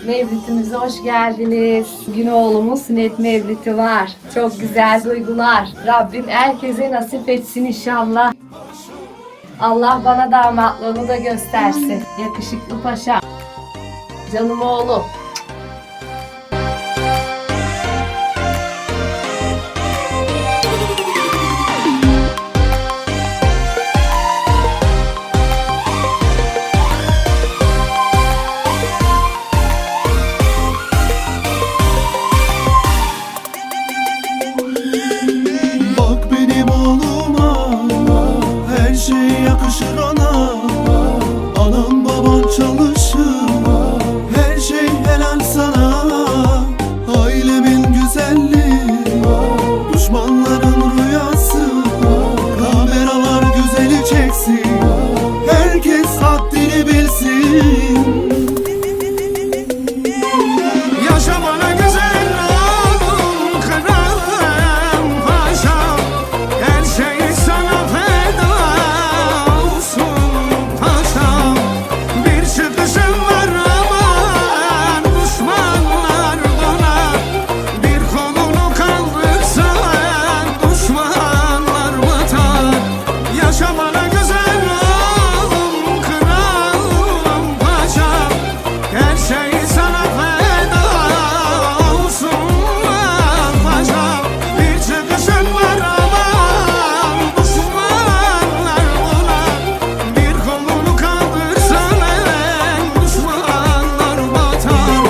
Mevlütümüze hoş geldiniz. Bugün oğlumun sünnet mevlütü var. Çok güzel duygular. Rabbim herkese nasip etsin inşallah. Allah bana damatlığını da göstersin. Yakışıklı paşa. Canım oğlum. Bak benim oğluma, her şey yakışır ona. Anam baban çalışır, her şey helal sana. Ailemin güzelliği, düşmanların rüyası. Kameralar güzeli çeksin, herkes haddini bilsin. Yaşamana güzel oğlum kralım paşam, her şey sana feda olsun paşam. Bir çıkışım var aman düşmanlar bana, bir kolunu kaldırsan düşmanlar batar. Yaşamana güzel oğlum kralım paşam, her şey sana feda olsun paşam. Bir çıkışın var aman düşmanlar buna, bir kolunu kaldırsan düşmanlar batar.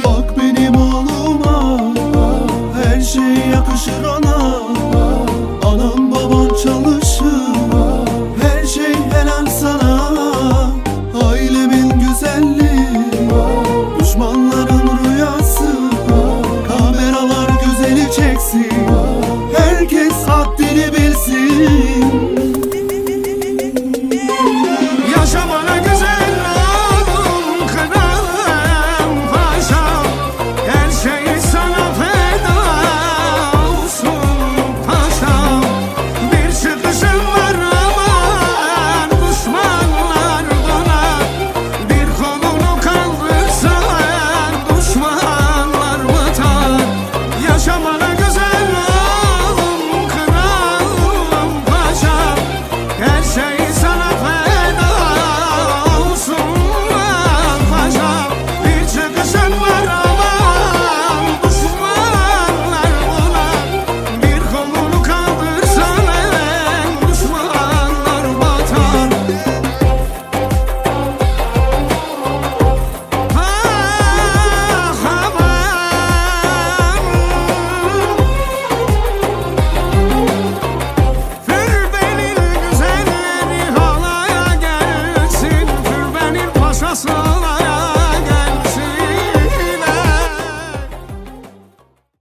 Bak benim oğluma, her şey yakışır ona. Anam baban çalışır, her şey helal sana. Ailemin güzelliği, düşmanların rüyası. Kameralar güzeli çeksin,